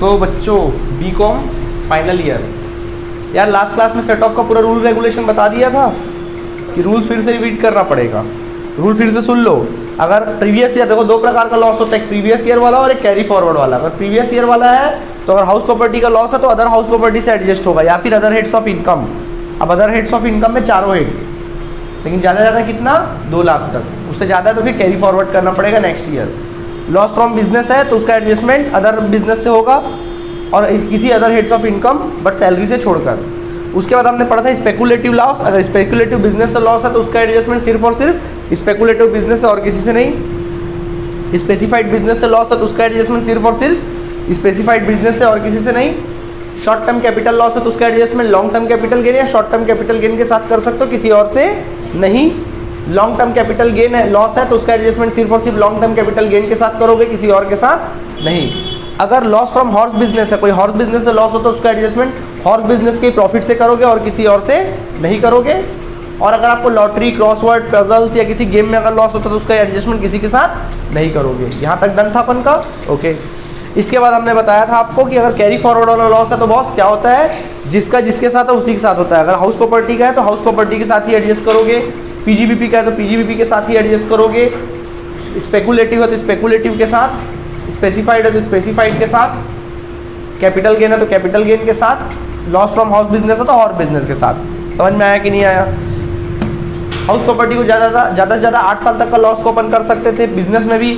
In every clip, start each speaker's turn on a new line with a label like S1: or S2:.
S1: तो बच्चों BCom final year, यार लास्ट क्लास में सेट ऑफ का पूरा रूल रेगुलेशन बता दिया था कि रूल्स फिर से रिपीट करना पड़ेगा। रूल फिर से सुन लो। अगर प्रीवियस ईयर, देखो दो प्रकार का लॉस होता है, एक प्रीवियस ईयर वाला और एक कैरी फॉरवर्ड वाला। अगर प्रीवियस ईयर वाला है तो अगर हाउस प्रॉपर्टी का लॉस है तो अदर हाउस प्रॉपर्टी से एडजस्ट होगा या फिर अदर हेड्स ऑफ इनकम। अब अदर हेड्स ऑफ इनकम में चारों हेड, लेकिन ज़्यादा ज़्यादा कितना 2 लाख तक, उससे ज़्यादा तो फिर कैरी फॉरवर्ड करना पड़ेगा next year. Loss from business है तो उसका एडजस्टमेंट अदर बिजनेस से होगा और किसी other heads of income but salary से छोड़कर। उसके बाद हमने पढ़ा था स्पेकुलेटिव लॉस। अगर स्पेकुलेटिव बिजनेस से लॉस है तो उसका एडजस्टमेंट सिर्फ और सिर्फ स्पेकुलेटिव बिजनेस से और किसी से नहीं। स्पेसिफाइड बिजनेस से लॉस है तो उसका एडजस्टमेंट सिर्फ और सिर्फ स्पेसिफाइड बिजनेस से और किसी से नहीं। शॉर्ट टर्म कैपिटल लॉस है तो उसका adjustment long term capital gain या शॉर्ट टर्म कैपिटल गेन के साथ कर सकते हो, किसी और से नहीं। लॉन्ग टर्म कैपिटल गेन है, लॉस है तो उसका एडजस्टमेंट सिर्फ और सिर्फ लॉन्ग टर्म कैपिटल गेन के साथ करोगे, किसी और के साथ नहीं। अगर लॉस फ्रॉम हॉर्स बिजनेस है, कोई हॉर्स बिजनेस से लॉस हो तो उसका एडजस्टमेंट हॉर्स बिजनेस के प्रॉफिट से करोगे और किसी और से नहीं करोगे। और अगर आपको लॉटरी, क्रॉसवर्ड, पजल्स या किसी गेम में अगर लॉस होता तो उसका एडजस्टमेंट किसी के साथ नहीं करोगे। यहाँ तक डन था अपन का, ओके। इसके बाद हमने बताया था आपको कि अगर कैरी फॉरवर्ड वाला लॉस है तो बॉस क्या होता है, जिसका जिसके साथ है उसी के साथ होता है। अगर हाउस प्रॉपर्टी का है तो हाउस प्रॉपर्टी के साथ ही एडजस्ट करोगे, पीजीबीपी का है तो पीजीबीपी के साथ ही एडजस्ट करोगे, स्पेकुलेटिव है तो स्पेकुलेटिव के साथ, स्पेसिफाइड है तो स्पेसिफाइड के साथ, कैपिटल गेन है तो कैपिटल गेन के साथ, लॉस फ्रॉम हाउस बिजनेस है तो हॉर्स बिजनेस के साथ। समझ में आया कि नहीं आया? हाउस प्रॉपर्टी को ज़्यादा से ज़्यादा 8 साल तक का लॉस को अपन कर सकते थे, बिजनेस में भी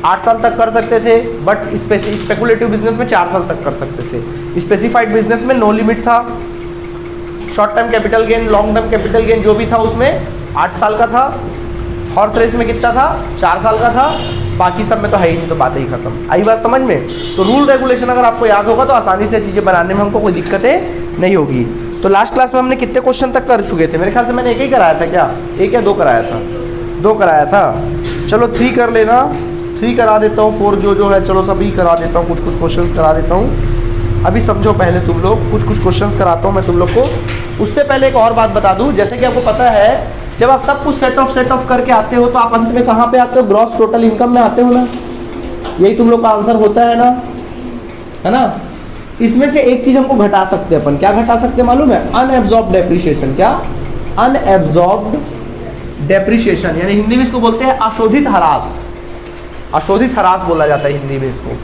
S1: 8 साल तक कर सकते थे, बट स्पेकुलेटिव बिजनेस में 4 साल तक कर सकते थे। स्पेसिफाइड बिजनेस में नो लिमिट था। Short term capital gain, long term capital gain जो भी था उसमें 8 साल का था। हॉर्स रेस में कितना था? 4 साल का था। बाकी सब में तो है ही नहीं, तो बात ही खत्म। आई बात समझ में? तो रूल रेगुलेशन अगर आपको याद होगा तो आसानी से चीज़ें बनाने में हमको कोई दिक्कतें नहीं होगी। तो लास्ट क्लास में हमने कितने क्वेश्चन तक कर चुके थे? मेरे ख्याल से मैंने एक ही कराया था क्या? एक या 2 कराया था? 2 कराया था। चलो 3 कर लेना, 3 करा देता हूँ। 4 जो है चलो सभी करा देता हूँ, कुछ क्वेश्चंस करा देता हूँ। अभी समझो पहले तुम लोग, कुछ क्वेश्चंस कराता हूँ मैं तुम लोग को। उससे पहले एक और बात बता दूँ, जैसे कि आपको पता है जब आप सब कुछ सेट ऑफ करके आते हो तो आप अंत में कहाँ पे आते हो? ग्रॉस टोटल इनकम में आते हो ना। यही तुम लोग का आंसर होता है ना, है ना? इसमें से एक चीज हमको घटा सकते हैं अपन। क्या घटा सकते हैं मालूम है? Unabsorbed depreciation. क्या? अनएब्जॉर्ब्ड डेप्रिसिएशन, यानी हिंदी में इसको बोलते हैं अशोधित ह्रास। अशोधित ह्रास बोला जाता है हिंदी में इसको,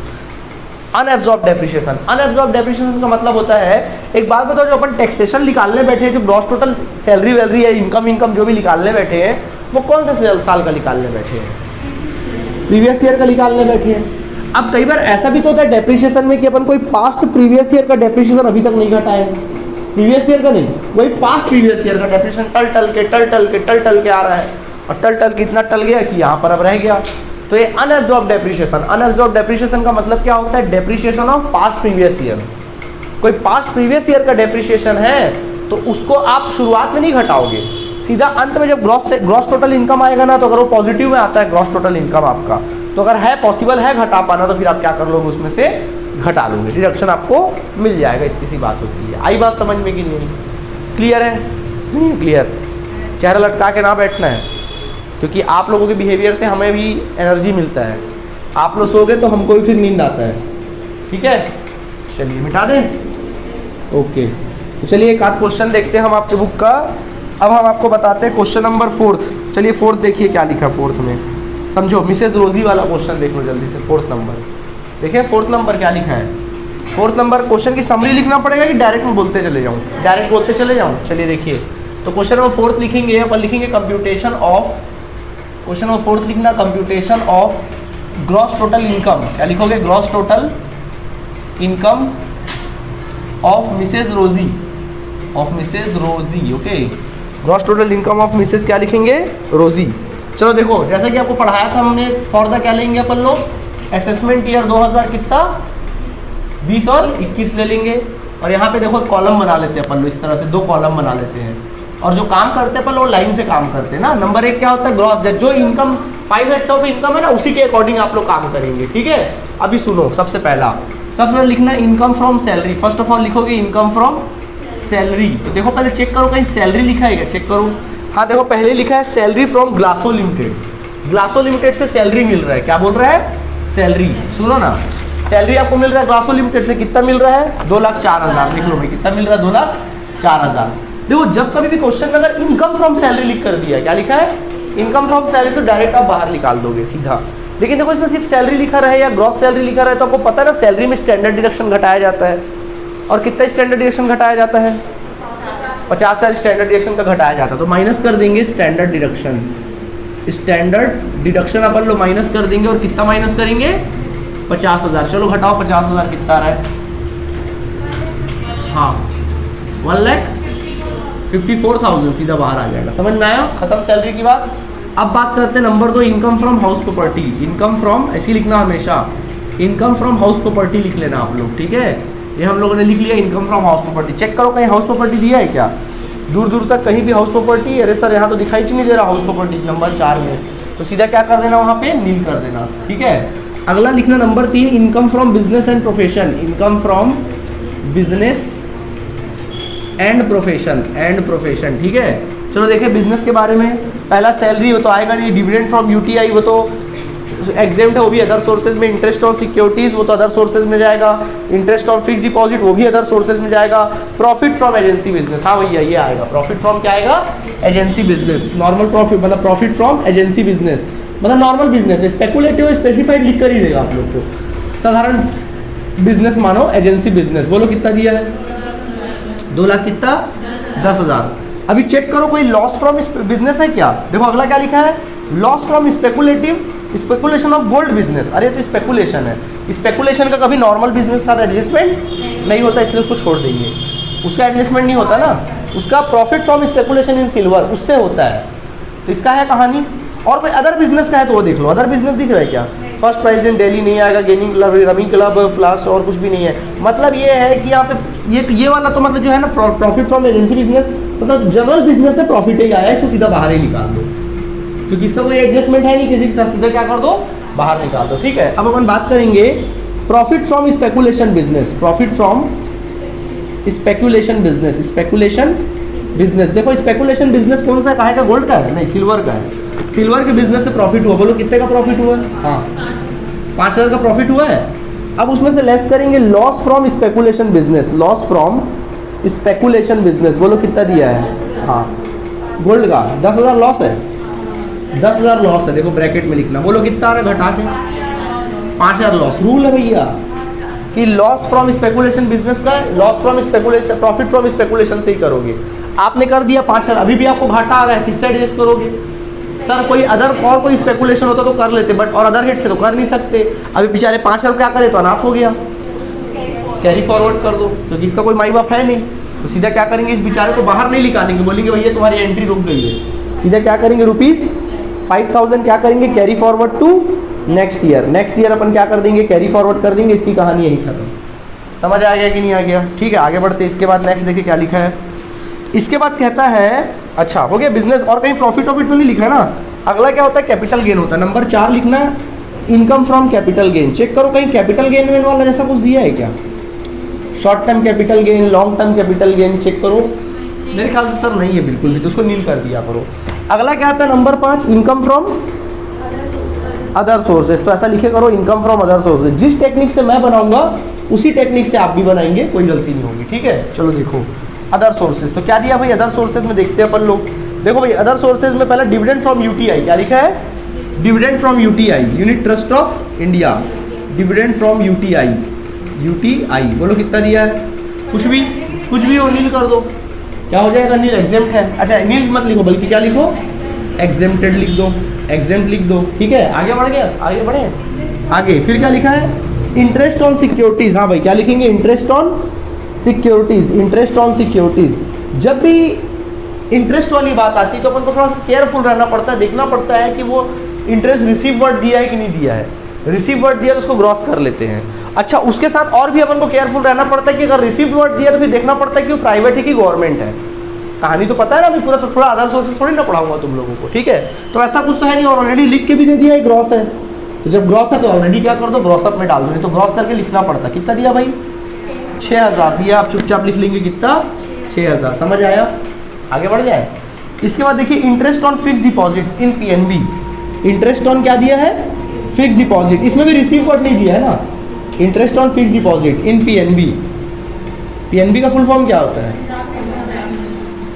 S1: अनएब्जॉर्ब्ड डेप्रिसिएशन। अनएब्जॉर्ब्ड डेप्रिसिएशन का मतलब होता है, एक बात बताओ, जो अपन टैक्सेशन निकालने बैठे हैं, जो ग्रॉस टोटल सैलरी वैलरी या इनकम जो भी निकालने बैठे हैं, वो कौन से साल का निकालने बैठे हैं? प्रीवियस ईयर का निकालने बैठे हैं। अब कई बार ऐसा भी तो होता है डेप्रिसिएशन में कि अपन कोई पास्ट प्रीवियस ईयर का डेप्रिसिएशन अभी तक नहीं घटाए, प्रीवियस ईयर का नहीं, वही पास्ट प्रीवियस ईयर का डेप्रिसिएशन टल के आ रहा है, और टल के इतना टल गया कि यहाँ पर अब रह गया। तो ये अनएब्जॉर्ब्ड डेप्रिसिएशन। अनएब्जॉर्ब्ड डेप्रिसिएशन का मतलब क्या होता है? Depreciation of past previous year. कोई पास्ट प्रीवियस ईयर का डेप्रिसिएशन है तो उसको आप शुरुआत में नहीं घटाओगे, सीधा अंत में जब ग्रॉस टोटल इनकम आएगा ना, तो अगर वो पॉजिटिव में आता है ग्रॉस टोटल इनकम आपका, तो अगर है पॉसिबल है घटा पाना, तो फिर आप क्या कर लोगे? उसमें से घटा लोगे, डिडक्शन आपको मिल जाएगा। इतनी सी बात होती है। आई बात समझ में कि नहीं? क्लियर है? नहीं क्लियर? चेहरा लटका के ना बैठना है, क्योंकि आप लोगों के बिहेवियर से हमें भी एनर्जी मिलता है। आप लोग सोगे तो हमको भी फिर नींद आता है। ठीक है, चलिए मिटा दें। ओके, तो चलिए एक आध क्वेश्चन देखते हैं हम आपके बुक का। अब हम आपको बताते हैं क्वेश्चन नंबर 4। चलिए 4 देखिए क्या लिखा है 4 में। समझो, मिसेज रोजी वाला क्वेश्चन देख लो जल्दी से। 4 नंबर देखिए, 4 नंबर क्या लिखा है? 4 नंबर क्वेश्चन की समरी लिखना पड़ेगा कि डायरेक्ट में बोलते चले जाऊँ? डायरेक्ट बोलते चले जाऊँ। चलिए देखिए, तो क्वेश्चन नंबर 4 लिखेंगे, अपन लिखेंगे कंप्यूटेशन ऑफ, क्वेश्चन नंबर 4 लिखना computation of gross total income. क्या लिखोगे? Gross total income of Mrs Rosy, of Mrs Rosy. Okay, gross total income of Mrs क्या लिखेंगे? रोजी। चलो देखो, जैसा कि आपको पढ़ाया था हमने, फॉर द क्या लेंगे अपन लोग? असेसमेंट ईयर 2000 कितना 20 और 21 ले लेंगे। और यहाँ पे देखो कॉलम बना लेते हैं अपन लोग, इस तरह से 2 कॉलम बना लेते हैं। और जो काम करते हैं अपन लोग लाइन से काम करते हैं ना। नंबर 1 क्या होता है? ग्रॉस, जो इनकम 5 हेड्स ऑफ इनकम है ना, उसी के अकॉर्डिंग आप लोग काम करेंगे। ठीक है, अभी सुनो, सबसे पहले लिखना income from salary. First of all लिखोगे इनकम फ्रॉम सैलरी। तो देखो पहले चेक करो कहीं सैलरी लिखा है क्या, चेक करो। हाँ देखो, पहले लिखा है सैलरी फ्रॉम ग्लासो लिमिटेड। ग्लासो लिमिटेड से सैलरी मिल रहा है। क्या बोल रहा है? सैलरी। सुनो ना, सैलरी आपको मिल रहा है ग्लासो लिमिटेड से, कितना मिल रहा है 2,04,000। लिख लो भाई कितना मिल रहा है 2,04,000। देखो जब कभी भी क्वेश्चन में अगर इनकम फ्रॉम सैलरी लिख कर दिया, क्या लिखा है इनकम फ्रॉम सैलरी, तो डायरेक्ट आप बाहर निकाल दोगे सीधा। लेकिन देखो इसमें सिर्फ सैलरी लिखा रहे या ग्रॉस सैलरी लिखा रहे तो आपको पता है ना सैलरी में स्टैंडर्ड डिडक्शन घटाया जाता है। और कितना स्टैंडर्ड डिडक्शन घटाया जाता है 50,000 स्टैंडर्ड डिडक्शन का घटाया जाता है। तो माइनस कर देंगे स्टैंडर्ड डिडक्शन, स्टैंडर्ड डिडक्शन अपन लोग माइनस कर देंगे और कितना माइनस करेंगे 50,000। चलो घटाओ 50,000 कितना आ रहा है, हाँ 1,54,000 सीधा बाहर आ जाएगा। समझ में आया, खत्म सैलरी की बात। अब बात करते हैं number 2 income from house property. Income from ऐसी लिखना हमेशा, इनकम फ्रॉम हाउस प्रॉपर्टी लिख लेना आप लोग, ठीक है। ये हम लोगों ने लिख लिया income from house property. Check करो कहीं हाउस प्रॉपर्टी दिया है क्या, दूर दूर तक कहीं भी हाउस प्रॉपर्टी, अरे सर यहाँ तो दिखाई नहीं दे रहा हाउस प्रॉपर्टी नंबर 4 में, तो सीधा क्या कर देना वहाँ पे नील कर देना, ठीक है। अगला लिखना number 3 income from business and profession. Income from business and profession, ठीक है। चलो देखें बिजनेस के बारे में। पहला सैलरी वो तो आएगा नहीं, डिविडेंड फ्रॉम यूटीआई वो तो एग्जेम्प्ट है, वो भी अदर सोर्सेज में। इंटरेस्ट ऑन सिक्योरिटीज वो तो अदर सोर्सेज में जाएगा। इंटरेस्ट ऑन फिक्स डिपॉजिट वो भी अदर सोर्सेज में जाएगा। प्रॉफिट फ्रॉम एजेंसी बिजनेस, हाँ भैया ये आएगा प्रॉफिट फ्रॉम, क्या आएगा एजेंसी बिजनेस। नॉर्मल प्रॉफिट मतलब प्रॉफिट फ्रॉम एजेंसी बिजनेस मतलब नॉर्मल बिजनेस है, स्पेकुलेटिव स्पेसिफाइड लिख कर ही देगा आप लोग को। साधारण बिजनेस मानो एजेंसी बिजनेस। बोलो कितना दिया है 2 लाख कितना 10,000। अभी चेक करो कोई लॉस फ्रॉम बिजनेस है क्या। देखो अगला क्या लिखा है loss from speculation of gold business. अरे तो स्पेकुलेशन है, स्पेकुलेशन का कभी नॉर्मल बिजनेस साथ एडजस्टमेंट नहीं होता, इसलिए उसको छोड़ देंगे, उसका एडजस्टमेंट नहीं होता ना। उसका profit from speculation in silver उससे होता है, तो इसका है कहानी। और कोई अदर बिजनेस का है तो वो देख लो, अदर बिजनेस दिख रहा है क्या, फर्स्ट प्राइज इन दिल्ली नहीं आएगा, gaming club, ramming club, flush और कुछ भी नहीं है। मतलब ये है कि यहाँ पे ये वाला तो मतलब जो है ना प्रॉफिट फ्रॉम एजेंसी बिजनेस मतलब जनरल बिजनेस से प्रॉफिट ही आया है, इसको सीधा बाहर ही निकाल दो, क्योंकि इसका कोई एडजस्टमेंट है नहीं किसी के साथ, सीधा क्या कर दो बाहर निकाल दो, ठीक है। अब अपन बात करेंगे profit from speculation business. Profit from speculation business, देखो स्पेकुलेशन बिजनेस कौन सा, काहे का, गोल्ड का है नहीं सिल्वर का है। सिल्वर के बिजनेस से प्रॉफिट हुआ, बोलो कितने का प्रॉफिट हुआ है, हाँ 5,000 का प्रॉफिट हुआ है। अब उसमें से लेस करेंगे loss from speculation business, loss from speculation business, बोलो कितना दिया है, हाँ गोल्ड का 10,000 लॉस है, 10,000 लॉस है। देखो ब्रैकेट में लिखना, बोलो कितना आ रहा है घटा के 5,000 लॉस। रूल है भैया कि लॉस फ्रॉम स्पेकुलेशन बिजनेस का loss from speculation profit from speculation से ही करोगे। आपने कर दिया 5,000, अभी भी आपको घाटा आ रहा है, किससे एडजस्ट करोगे। सर कोई अदर और कोई स्पेकुलेशन होता तो कर लेते, बट और अदर हेड से तो कर नहीं सकते। अभी बेचारे 5,000 क्या करे तो अनाथ हो गया, कैरी फॉरवर्ड कर दो, क्योंकि इसका कोई माई बाप है नहीं, तो सीधा क्या करेंगे इस बेचारे को बाहर नहीं निकालेंगे, बोलेंगे भैया तुम्हारी एंट्री रुक गई है। सीधा क्या करेंगे ₹5,000 क्या करेंगे carry forward to next year अपन क्या कर देंगे कैरी फॉरवर्ड कर देंगे। इसकी कहानी यही खत्म। समझ आ गया कि नहीं आ गया, ठीक है आगे बढ़ते। इसके बाद नेक्स्ट देखिए क्या लिखा है। इसके बाद कहता है अच्छा हो गया बिजनेस, और कहीं प्रॉफिट तो नहीं लिखा है ना। अगला क्या होता है कैपिटल गेन होता है, नंबर 4 लिखना income from capital gain. Check करो कहीं कैपिटल गेन वाला जैसा कुछ दिया है क्या, short term capital gain, long term capital gain, check करो। मेरे ख्याल से सर नहीं है बिल्कुल भी, तो उसको नील कर दिया करो। अगला क्या आता है number 5 income from other sources, तो ऐसा लिखे करो इनकम फ्रॉम अदर सोर्सेज। जिस टेक्निक से मैं बनाऊंगा उसी टेक्निक से आप भी बनाएंगे, कोई गलती नहीं होगी, ठीक है। चलो देखो अदर सोर्सेज, तो क्या दिया भाई अदर सोर्सेज में देखते हैं अपन लोग। देखो भाई अदर सोर्सेज में पहला डिविडेंड फ्रॉम यूटीआई, क्या लिखा है dividend from UTI, unit trust of India, dividend from UTI, बोलो कितना दिया है, कुछ भी हो नील कर दो, क्या हो जाएगा नील, एग्जेम्प्ट है। अच्छा नील मत लिखो बल्कि क्या लिखो एग्जेम्प्टेड लिख दो, एग्जेम्प्ट लिख दो, ठीक है। आगे बढ़ गया, आगे बढ़े आगे। फिर क्या लिखा है इंटरेस्ट ऑन सिक्योरिटीज, हाँ भाई क्या लिखेंगे इंटरेस्ट ऑन सिक्योरिटीज। जब भी इंटरेस्ट वाली बात आती है तो अपन को थोड़ा सा केयरफुल रहना पड़ता है, देखना पड़ता है कि वो इंटरेस्ट रिसीव वर्ड दिया है कि नहीं दिया है। रिसीव वर्ड दिया तो उसको ग्रॉस कर लेते हैं। अच्छा उसके साथ और भी अपन को केयरफुल रहना पड़ता है कि अगर रिसीव वर्ड दिया तो फिर देखना पड़ता है कि वो प्राइवेट है कि गवर्नमेंट है। कहानी तो पता है ना अभी पूरा, तो थोड़ा अदर सोर्सेस थोड़ी ना पढ़ाऊंगा तुम लोगों को, ठीक है। तो ऐसा कुछ तो है नहीं, और ऑलरेडी लिख के भी दे दिया है ग्रॉस है, तो जब ग्रॉस है तो ऑलरेडी क्या कर दो ग्रॉस अप में डाल दो, नहीं तो ग्रॉस करके लिखना पड़ता। कितना दिया भाई 6,000 दिया, आप चुपचाप लिख लेंगे कितना 6,000। समझ आया, आगे बढ़ जाए। इसके बाद देखिए interest on fix deposit in PNB, interest on क्या दिया है फिक्स डिपॉजिट, इसमें भी रिसीव वर्ड नहीं दिया है ना, interest on fixed deposit in PNB. PNB का फुल फॉर्म क्या होता है?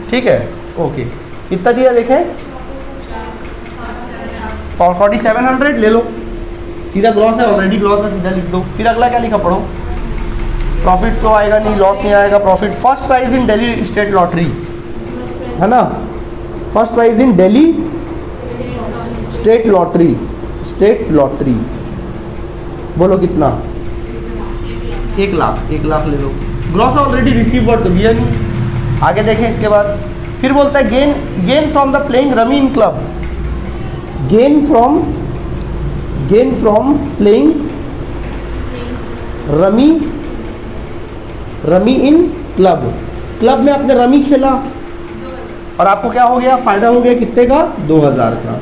S1: ठीक है, ओके। कितना दिया देखें? 4700 ले लो, सीधा ग्रॉस है, ऑलरेडी ग्रॉस है, सीधा लिख दो। फिर अगला क्या लिखा पढ़ो? प्रॉफिट तो आएगा नहीं, लॉस नहीं आएगा, profit. First prize in Delhi state lottery, है ना? First prize in Delhi state lottery, state lottery बोलो कितना? 1 लाख। 1 लाख ले लो। ग्रॉस ऑलरेडी रिसीव वर्ड तो दिया नहीं। आगे देखें इसके बाद फिर बोलता है gain from the playing rummy in club. Gain from playing rummy in club. Club में आपने रमी खेला और आपको क्या हो गया? फायदा हो गया कितने का? 2000 का।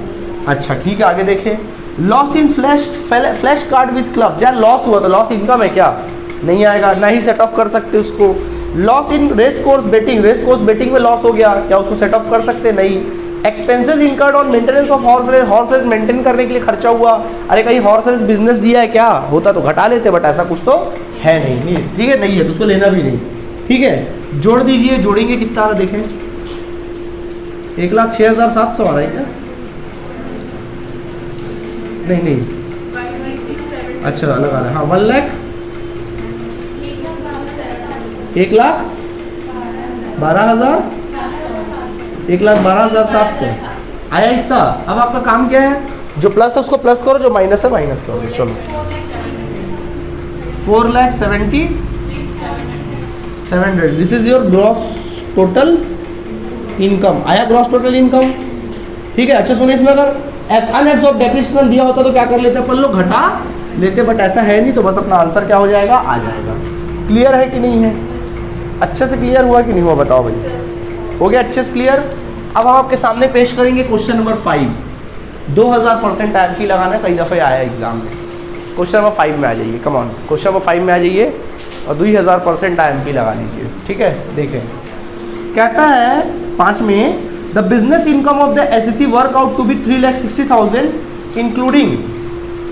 S1: अच्छा ठीक है, आगे देखें। Loss in flash card with club. यार लॉस हुआ तो लॉस इनकम है क्या? नहीं आएगा, ना ही सेट ऑफ कर सकते उसको। Loss in race course betting. Race course betting में लॉस हो गया, क्या उसको सेट ऑफ कर सकते? नहीं। Expenses incurred on maintenance of horse race. Horse race maintain करने के लिए खर्चा हुआ। अरे कहीं हॉर्स रेस बिजनेस दिया है क्या? होता तो घटा लेते, बट ऐसा कुछ तो है नहीं। ठीक है, नहीं है तो उसको लेना भी नहीं। ठीक है, जोड़ दीजिए। जोड़ेंगे कितना आ रहा देखें? 1,06,700 आ रहा है क्या? नहीं, अच्छा अलग आ रहा है। हाँ 1 लाख 1,12,000 1,12,700 आया इतना। अब आपका काम क्या है? जो प्लस है उसको प्लस करो, जो माइनस है माइनस करो। चलो 4,70,700। This is your gross total income. आया ग्रॉस टोटल इनकम? ठीक है। अच्छा सुनिए, इसमें अगर अनएब्सॉर्ब डेप्रिसिएशन दिया होता तो क्या कर लेते? अपन लोग घटा लेते, बट ऐसा है नहीं, तो बस अपना आंसर क्या हो जाएगा? आ जाएगा। क्लियर है कि नहीं है? अच्छे से क्लियर हुआ कि नहीं हुआ बताओ भाई? हो गया अच्छे से क्लियर? अब हम आपके सामने पेश करेंगे क्वेश्चन नंबर 5। 2000% IMP लगाना कई दफ़े आया एग्जाम में। क्वेश्चन नंबर 5 में आ जाइए, कम ऑन। क्वेश्चन नंबर 5 में आ जाइए और 2000% IMP लगा लीजिए। ठीक है, देखें कहता है 5 में the business income of the SSC work out to be 3,60,000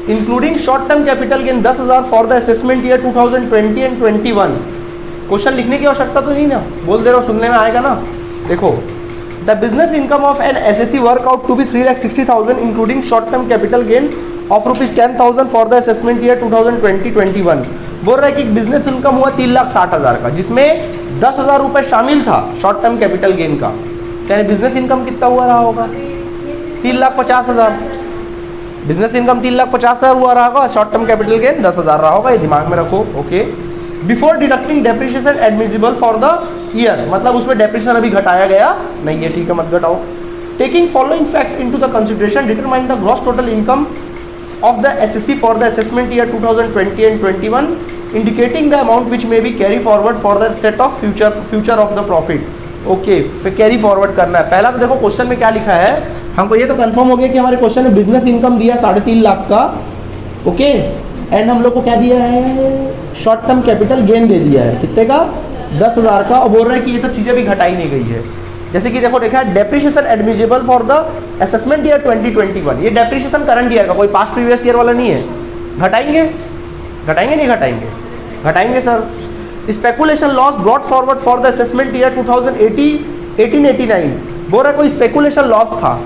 S1: including short term capital gain 10,000 for the assessment year 2020 and 21। Question लिखने की आवश्यकता तो नहीं ना, बोल दे रहा हूँ, सुनने में आएगा ना। देखो the business income of an SSC work out to be 3,60,000 including short term capital gain of ₹10,000 for the assessment year 2020-21। बोल रहा है कि बिजनेस इनकम हुआ 3,60,000 का, जिसमें 10,000 रुपये शामिल था शॉर्ट टर्म कैपिटल गेन का। यानी बिजनेस इनकम कितना हुआ रहा होगा? 3,50,000। बिजनेस इनकम 3,50,000 हुआ रहा होगा, शॉर्ट टर्म कैपिटल गेन 10,000 रहा होगा। ये दिमाग में रखो। Okay. Before deducting depreciation admissible for the year, मतलब उसमें डेप्रिसिएशन अभी घटाया गया नहीं है। ठीक है, मत घटाओ। Taking following facts into the consideration, determine the gross total income of the SSC for the assessment year 2020 and 21, indicating the amount which may be carry forward for the set of future of the profit. Okay, फिर carry forward करना है। पहला तो देखो question में क्या लिखा है, हमको ये तो कंफर्म हो गया कि हमारे क्वेश्चन में बिजनेस इनकम दिया 3.5 लाख का। ओके, एंड हम लोग को क्या दिया है? शॉर्ट टर्म कैपिटल गेन दे दिया है, कितने का? 10,000 का। और बोल रहा है कि ये सब चीज़ें भी घटाई नहीं गई है। जैसे कि देखो देखा है depreciation admissible for the assessment year 2021। ये डेप्रिसिएशन करंट ईयर का, कोई पास्ट प्रीवियस ईयर वाला नहीं है। घटाएंगे नहीं घटाएंगे? घटाएंगे sir. Speculation loss brought forward for the assessment year 2018-89। बोल रहा कोई स्पेकुलेशन लॉस था।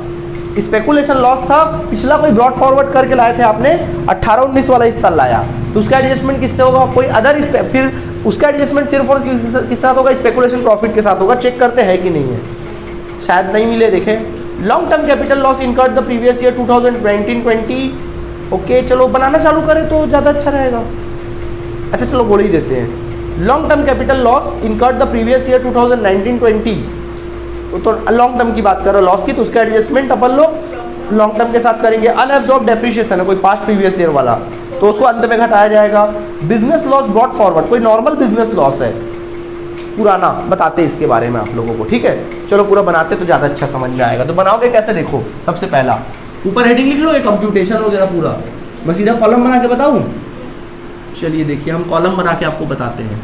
S1: स्पेकुलेशन लॉस था पिछला, कोई ब्रॉट फॉरवर्ड करके लाए थे आपने, 18-19 वाला इस साल लाया, तो उसका एडजस्टमेंट किससे होगा? कोई अदर फिर उसका एडजस्टमेंट सिर्फ और किस साथ होगा? स्पेकुलेशन प्रॉफिट के साथ होगा। चेक करते हैं कि नहीं है, शायद नहीं मिले। देखें long term capital loss incurred the previous year 2019-20। Okay, चलो बनाना चालू करें तो ज़्यादा अच्छा रहेगा। अच्छा चलो बोल ही देते हैं। Long term capital loss incurred the previous year 2019-20। तो लॉन्ग टर्म की बात करो लॉस की, तो उसका एडजस्टमेंट अपन लोग लॉन्ग टर्म के साथ करेंगे। अनअब्सॉर्ब डेप्रिसिएशन है कोई पास्ट प्रीवियस ईयर वाला, तो उसको अंत में घटाया जाएगा। बिजनेस लॉस ब्रॉट फॉरवर्ड, कोई नॉर्मल बिजनेस लॉस है पुराना, बताते हैं इसके बारे में आप लोगों को। ठीक है, चलो पूरा बनाते तो ज़्यादा अच्छा समझ में आएगा। तो बनाओगे कैसे? देखो सबसे पहला ऊपर हेडिंग लिख लो, ये कंप्यूटेशन वगैरह पूरा। मैं सीधा कॉलम बना के बताऊँ? चलिए देखिए, हम कॉलम बना के आपको बताते हैं।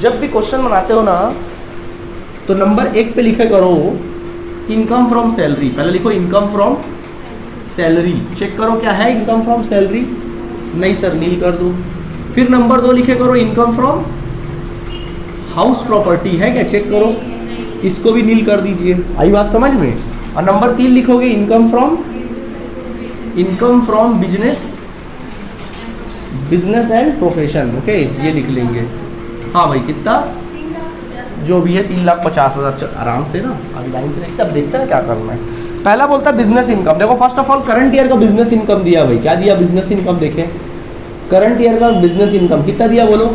S1: जब भी क्वेश्चन बनाते हो ना, तो नंबर 1 पे लिखे करो इनकम फ्रॉम सैलरी। पहले लिखो इनकम फ्रॉम सैलरी, चेक करो क्या है इनकम फ्रॉम सैलरी, नहीं सर नील कर दो। फिर नंबर 2 लिखे करो इनकम फ्रॉम हाउस प्रॉपर्टी, है क्या, चेक करो, इसको भी नील कर दीजिए। आई बात समझ में। और नंबर 3 लिखोगे income from business and profession, okay, ये लिख लेंगे। हाँ भाई कितना जो भी है 3,50,000, आराम से ना अभी लाइन से सब देखते हैं क्या करना है। पहला बोलता है बिजनेस इनकम, देखो first of all current year का बिजनेस इनकम दिया भाई, क्या दिया, बिजनेस इनकम। देखें करंट ईयर का बिजनेस इनकम कितना दिया बोलो,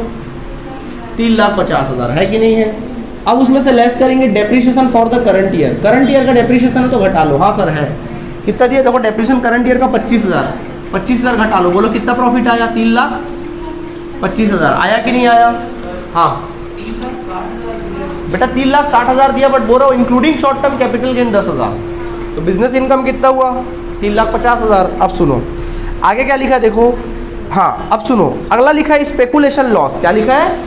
S1: 3,50,000, है कि नहीं है। अब उसमें से लेस करेंगे depreciation for the current year, current year का डेप्रिसिएशन है तो घटा लो। हाँ सर है, कितना दिया, देखो डेप्रिसिएशन करंट ईयर का 25,000, 25,000 घटा लो, बोलो कितना प्रॉफिट आया, 3,25,000 आया कि नहीं आया। हाँ बेटा 3,60,000 दिया, बट बोलो including short term capital gain 10,000, तो बिजनेस इनकम कितना हुआ, 3,50,000। अब सुनो आगे क्या लिखा है देखो, हाँ अब सुनो, अगला लिखा है स्पेकुलेशन लॉस, क्या लिखा है,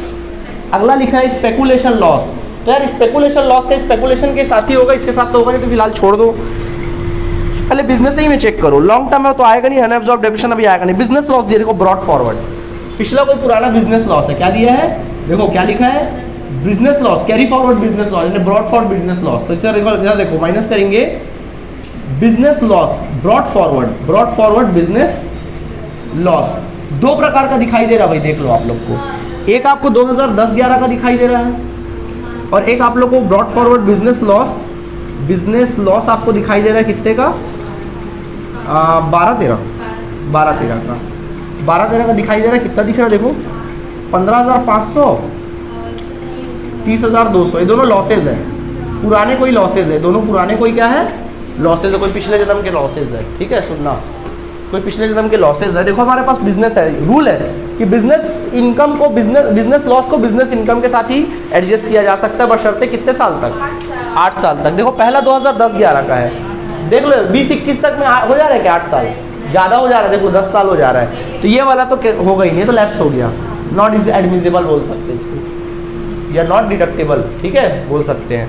S1: अगला लिखा है स्पेकुलेशन लॉस। तो यार स्पेकुलेशन लॉस का स्पेकुलेशन के साथ ही होगा, इसके साथ तो होगा नहीं, तो फिलहाल छोड़ दो, पहले बिजनेस ही में चेक करो। लॉन्ग टर्म है तो आएगा नहीं, अनअब्सॉर्ब्ड डेप्रिसिएशन अभी आएगा नहीं। बिजनेस लॉस दिया देखो ब्रॉड फॉरवर्ड, पिछला कोई पुराना बिजनेस लॉस है, क्या दिया है देखो, क्या लिखा है, business loss, carry forward business loss, यानी ब्रॉड फॉरवर्ड बिजनेस लॉस। तो इधर देखो माइनस करेंगे business loss, brought forward business loss. दो प्रकार का दिखाई दे रहा है भाई, देख लो आप लोग को, एक आपको 2010-11 का दिखाई दे रहा है, और एक आप लोग को ब्रॉड फॉरवर्ड बिजनेस लॉस आपको दिखाई दे रहा है कितने का, 12-13 का, 12-13 का दिखाई दे रहा है। कितना दिख रहा है देखो, 15,500, 30,200, ये दोनों लॉसेज है, पुराने कोई लॉसेज है, दोनों पुराने कोई क्या है, लॉसेज है, कोई पिछले जन्म के लॉसेज है, ठीक है सुनना, कोई पिछले जन्म के लॉसेज है। देखो हमारे पास बिजनेस है, रूल है कि बिजनेस इनकम को बिजनेस लॉस को बिजनेस इनकम के साथ ही एडजस्ट किया जा सकता है, बशर्ते कितने साल तक, 8 साल तक। देखो पहला 2010-11 का है, देख लो 20-21 तक में हो जा रहा है क्या, 8 साल ज़्यादा हो जा रहा है, देखो 10 साल हो जा रहा है, तो ये वाला तो हो गई नहीं, तो लैप्स हो गया, नॉट इज एडमिसिबल बोल सकते हैं इसको, या नॉट डिडक्टेबल, ठीक है बोल सकते हैं।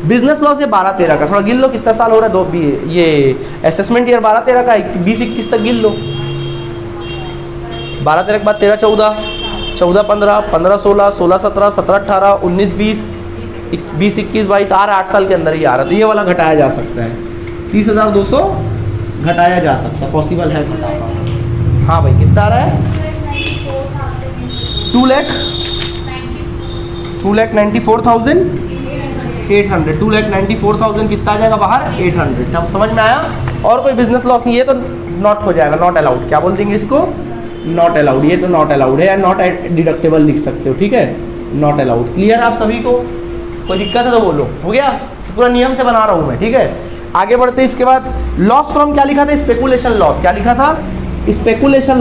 S1: बिजनेस लॉस ये 12-13 का, थोड़ा गिन लो कितना साल हो रहा है, ये असेसमेंट ईयर 12-13 का है, 20-21 तक गिन लो, 12-13 के बाद 13-14, 14-15, 15-16, 16-17, 17-18, 19-20, 20-21-22 आ रहा है, 8 साल के अंदर ही आ रहा है, तो ये वाला घटाया जा सकता है, 30,200 घटाया जा सकता है, पॉसिबल है घटाना। हाँ भाई कितना आ रहा है, 2,94,800, 2,94,000 कितना आ जाएगा बाहर, 800। अब समझ में आया। और कोई बिजनेस लॉस नहीं है तो नॉट हो जाएगा, नॉट अलाउड, क्या बोल देंगे इसको, नॉट अलाउड, ये तो नॉट अलाउड है, या नॉट डिडक्टेबल लिख सकते हो, ठीक है, नॉट अलाउड। क्लियर आप सभी को, कोई दिक्कत है तो बोलो, हो गया, पूरा नियम से बना रहा हूँ मैं, ठीक है। आगे बढ़ते इसके बाद लॉस फ्रॉम क्या लिखा था, स्पेकुलेशन लॉस, क्या लिखा था, स्पेकुलेशन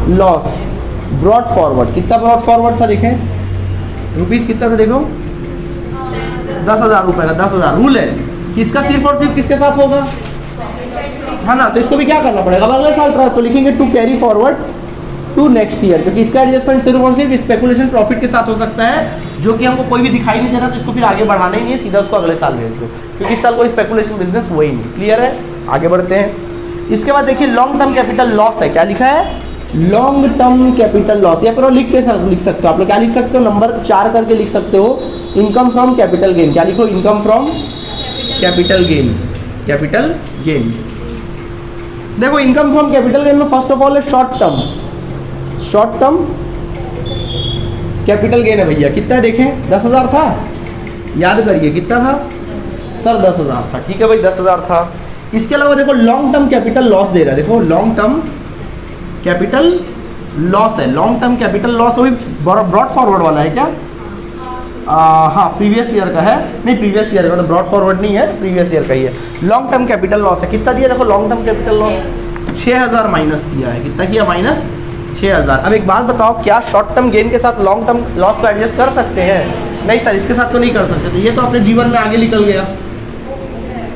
S1: लॉस ब्रॉड फॉरवर्ड, कितना ब्रॉड फॉरवर्ड था देखें, रुपीस कितना था देखो, 10,000 रुपए का, 10,000। रूल है किसका, सिर्फ और सिर्फ किसके साथ होगा, है ना, तो इसको भी क्या करना पड़ेगा, अगले साल तो लिखेंगे to carry forward to next year, क्योंकि इसका एडजस्टमेंट सिर्फ और सिर्फ स्पेकुलेशन प्रॉफिट के साथ हो सकता है, जो कि हमको कोई भी दिखाई नहीं दे रहा, तो इसको फिर आगे बढ़ाना ही नहीं है, सीधा उसको अगले साल भेज दो, क्योंकि इस साल कोई स्पेकुलेशन बिजनेस हुआ ही नहीं। क्लियर है, आगे बढ़ते हैं। इसके बाद देखिए लॉन्ग टर्म कैपिटल लॉस है, क्या लिखा है, लॉन्ग टर्म कैपिटल लॉस, या फिर लिख के लिख सकते हो आप लोग, क्या लिख सकते हो, नंबर 4 करके लिख सकते हो, इनकम फ्रॉम कैपिटल गेन, क्या लिखो, इनकम फ्रॉम कैपिटल गेन, देखो इनकम फ्रॉम कैपिटल गेन में फर्स्ट ऑफ ऑल है शॉर्ट टर्म कैपिटल गेन है भैया, कितना है देखें, 10,000 था, याद करिए कितना था सर, 10,000 था, ठीक है भाई 10,000 था। इसके अलावा देखो लॉन्ग टर्म कैपिटल लॉस दे रहा है, देखो लॉन्ग टर्म कैपिटल लॉस है, लॉन्ग टर्म कैपिटल लॉस वही ब्रॉड फॉरवर्ड वाला है क्या, हाँ प्रीवियस ईयर का है, नहीं प्रीवियस ईयर का, तो ब्रॉड फॉरवर्ड नहीं है, प्रीवियस ईयर का ही है। लॉन्ग टर्म कैपिटल लॉस है, कितना दिया देखो, long term capital loss 6,000 minus किया है, कितना किया, माइनस 6,000। अब एक बात बताओ, क्या शॉर्ट टर्म गेन के साथ लॉन्ग टर्म लॉस को एडजस्ट कर सकते हैं, नहीं सर इसके साथ तो नहीं कर सकते, तो ये तो अपने जीवन में आगे निकल गया,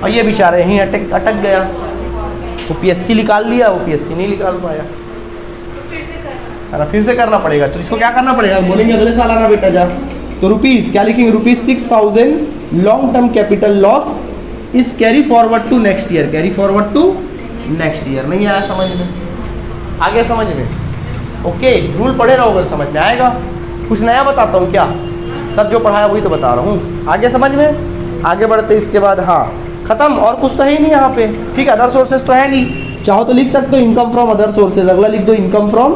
S1: और ये बेचारे यहीं अटक गया, वो PSC निकाल लिया, वो PSC नहीं निकाल पाया, फिर से करना पड़ेगा, तो इसको क्या करना पड़ेगा, बोलेंगे अगले साल आना बेटा जा, तो रुपीस क्या लिखेंगे, ₹6,000 long term capital loss is carry forward to next year, carry forward to next year. नहीं आया समझ में? आ गया समझ में? ओके, रूल पढ़े रहोगे समझ में आएगा। कुछ नया बताता हूँ क्या? सब जो पढ़ाया वही तो बता रहा हूँ। आ गया समझ में? आगे बढ़ते इसके बाद, हाँ खत्म, और कुछ तो है ही नहीं यहाँ पे। ठीक है, अदर सोर्सेज तो है नहीं, चाहो तो लिख सकते हो इनकम फ्रॉम अदर सोर्सेज। अगला लिख दो इनकम फ्रॉम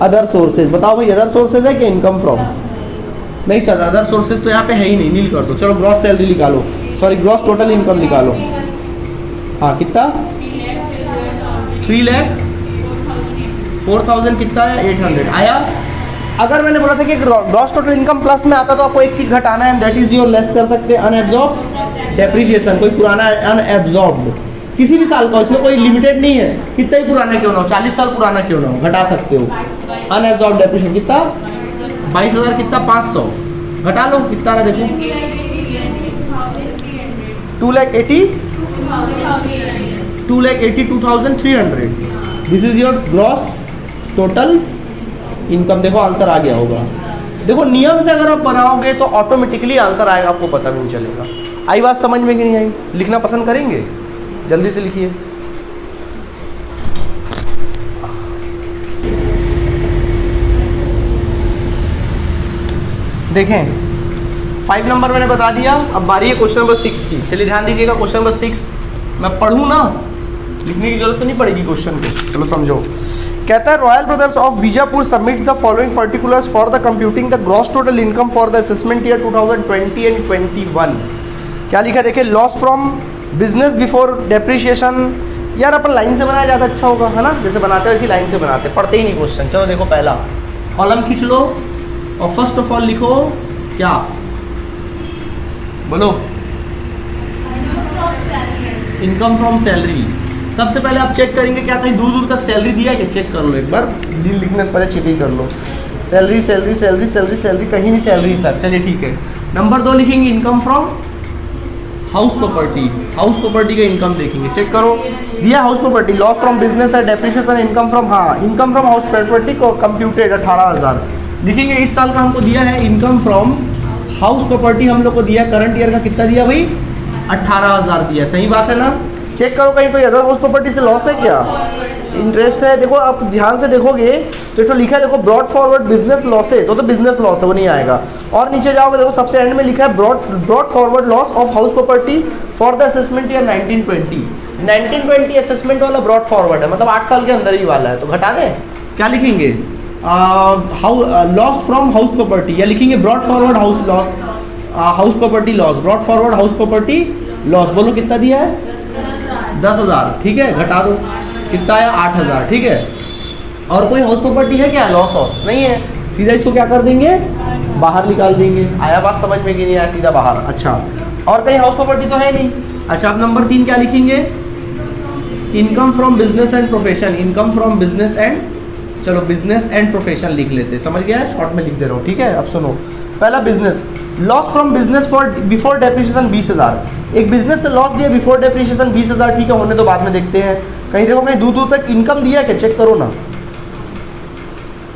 S1: अदर सोर्सेज। बताओ भाई अदर सोर्सेज है क्या इनकम फ्रॉम? नहीं सर, अदर सोर्सेज तो यहाँ पे है ही नहीं, नील कर दो। चलो ग्रॉस सैलरी निकालो, सॉरी ग्रॉस टोटल इनकम निकालो। हाँ कितना? 3,04,000 कितना है? 800 आया। अगर मैंने बोला था कि ग्रॉस टोटल इनकम प्लस में आता तो आपको एक चीज घटाना है, दैट इज योर लेस कर सकते हैं अनएब्जॉर्ब डेप्रीशिएशन। कोई पुराना अनएब्जॉर्ब किसी भी साल का, इसमें कोई लिमिटेड नहीं है, कितना ही पुराना क्यों ना हो, 40 साल पुराना क्यों ना हो, घटा सकते हो। अनएब्जॉर्ब डेप्रीशिएशन कितना? 22,000 कितना? 500 घटा लो, कितना रहा देखो? 2,82,300। This is your gross total income. देखो आंसर आ गया होगा। देखो नियम से अगर आप बनाओगे तो ऑटोमेटिकली आंसर आएगा, आपको पता भी नहीं चलेगा। आई बात समझ में कि नहीं आई? लिखना पसंद करेंगे? जल्दी से लिखिए। देखें 5 नंबर मैंने बता दिया, अब बारी है क्वेश्चन नंबर 6 की। चलिए ध्यान दीजिएगा, क्वेश्चन नंबर 6 मैं पढ़ूँ ना, लिखने की जरूरत तो नहीं पड़ेगी क्वेश्चन को। चलो समझो। कहता है royal brothers of Bijapur submits the following particulars for the computing the gross total income for the assessment year 2020 and 21। क्या लिखा देखिए? Loss from business before depreciation. यार अपन लाइन से बनाया ज़्यादा अच्छा होगा, है ना? जैसे बनाते हो वैसी लाइन से बनाते, पढ़ते ही नहीं क्वेश्चन। चलो देखो, पहला कॉलम खींच लो और फर्स्ट ऑफ ऑल लिखो क्या? बोलो। Income from salary. सबसे पहले आप चेक करेंगे क्या कहीं दूर दूर तक सैलरी दिया है क्या? चेक कर लो एक बार, दिन लिखने से पहले चेक ही कर लो। Salary salary salary salary salary, कहीं नहीं सैलरी सर। चलिए ठीक है। नंबर 2 लिखेंगे income from house property. House property का इनकम देखेंगे, चेक करो दिया house property. Loss from business है, डेप्रिशिएशन, इनकम फ्रॉम, हाँ इनकम फ्रॉम हाउस प्रॉपर्टी को कंप्यूटेड 18,000 लिखेंगे। इस साल का हमको दिया है इनकम फ्रॉम हाउस प्रॉपर्टी, हम लोग को दिया करंट ईयर का कितना दिया भाई? 18,000 दिया। सही बात है ना? चेक करो कहीं कोई अदर हाउस प्रॉपर्टी से लॉस है क्या? इंटरेस्ट है। देखो आप ध्यान से देखोगे तो लिखा है, देखो ब्रॉड फॉरवर्ड बिजनेस लॉसेज, तो बिजनेस लॉस है, वो नहीं आएगा। और नीचे जाओगे देखो सबसे एंड में लिखा है brought forward loss of house property for the assessment year 1920। 1920 assessment वाला ब्रॉड फॉरवर्ड है, मतलब 8 साल के अंदर ही वाला है, तो घटा दें। क्या लिखेंगे? लॉस फ्रॉम हाउस प्रॉपर्टी, या लिखेंगे brought forward house loss, house property loss, brought forward house property loss. बोलो कितना दिया है? 10,000। ठीक है, घटा दो, कितना आया? 8,000। ठीक है। और कोई हाउस प्रॉपर्टी है क्या? लॉस हाउस नहीं है, सीधा इसको क्या कर देंगे? बाहर निकाल देंगे। आया बात समझ में कि नहीं आया? सीधा बाहर। अच्छा, और कहीं हाउस प्रॉपर्टी तो है नहीं। अच्छा, अब नंबर 3 क्या लिखेंगे? Income from business and profession. Income from business and, चलो बिजनेस एंड प्रोफेशन लिख लेते, समझ गया है? शॉर्ट में लिख दे रहा हूँ। ठीक है, अब सुनो। पहला business, loss from business for before depreciation 20,000। एक बिजनेस से लॉस दिया बिफोर डेप्रिशिएशन 20,000। ठीक है, होने तो बाद में देखते हैं। कहीं देखो कहीं दूर दूर तक इनकम दिया क्या? चेक करो ना,